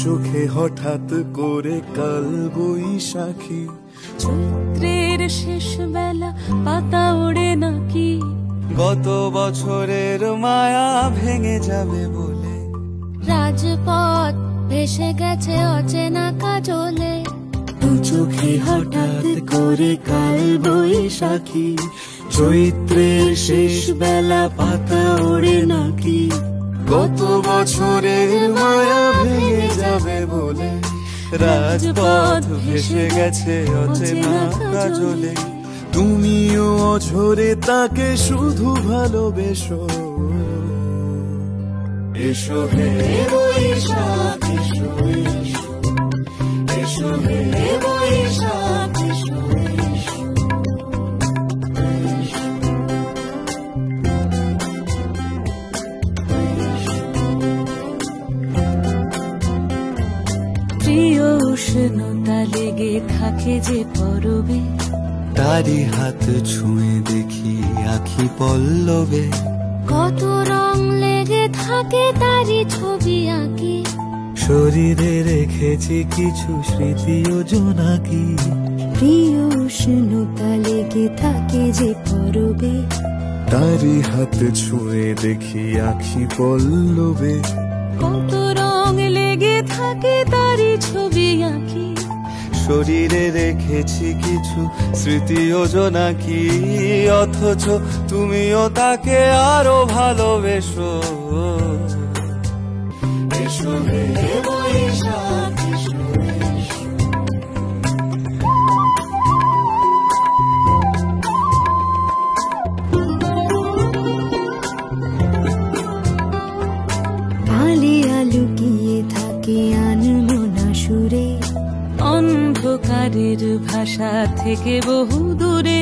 চোখে হঠাৎ করে কাল বৈশাখী, চৈত্রের শেষ বেলা পাতা ওড়ে নাকি, গত বছরের মায়া ভেঙে যাবে বলে, রাজপথ ভেসে গেছে অচেনা কাজলে, দু চোখে হঠাৎ করে কাল বৈশাখী, চৈত্রের শেষ বেলা পাতা ওড়ে নাকি, গত বছরের মায়া ভেঙে যাবে বলে, রাজপথ ভেসে গেছে অচেনা কাজলে, তুমিও অঝরে তাকে শুধু ভালোবেসো। এসো হে বৈশাখ এসো, এসো হে বৈশাখ এসো। প্রিয় উষ্ণতা লেগে থাকে যে পরবে, তারি হাত ছুঁয়ে দেখি আখি পল্লবে, কত রং লেগে থাকে তারই ছবি আঁকি, শরীরে রেখেছি কিছু স্মৃতি ও জোনাকি, প্রিয় উষ্ণতা লেগে থাকে যে পরবে, তারি হাত ছুঁয়ে দেখি আখি পল্লবে, কত রং লেগে থাকে তারই ছবি আঁকি, শরীরে রেখেছি কিছু স্মৃতি ও জোনাকি, অথচ তুমিও তাকে আরো ভালোবেসো। এসো হে বৈশাখ এসো। আলিয়া লুকিয়ে থাকে আনমনা সুরে, অন্ধকারের ভাষা থেকে বহু দূরে,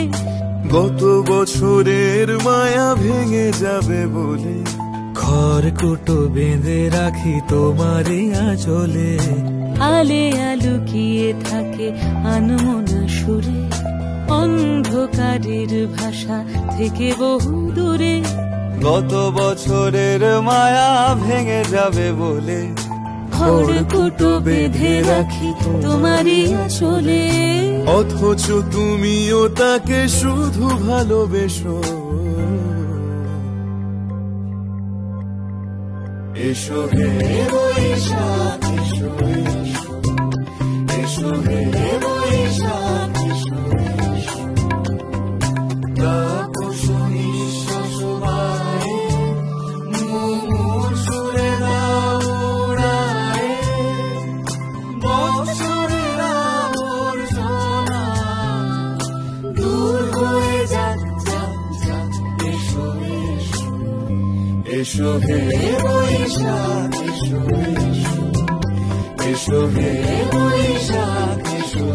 গত বছরের মায়া ভেঙে যাবে বলে, খড়কুটো বেঁধে রাখি তোমারই আঁচলে, আলিয়া লুকিয়ে থাকে আনমনা সুরে, অন্ধকারের ভাষা থেকে বহু দূরে, গত বছরের মায়া ভেঙে যাবে বলে, খড়কুটো বেঁধে রাখি তোমারই আঁচলে, অথচ তুমিও তাকে শুধু ভালোবেসো। এসো হে বৈশাখ এসো, এসো হে বৈশাখ এসো, তাপসী নিঃশ্বাস বায়ে, মুমুর সুরে দাও উড়ায়ে, বৎসরের আবর্জনা দূর হয়ে যাক যাক যাক, এসো এসো, এসো হে বৈশাখ এসো, এসো হে বৈশাখ এসো।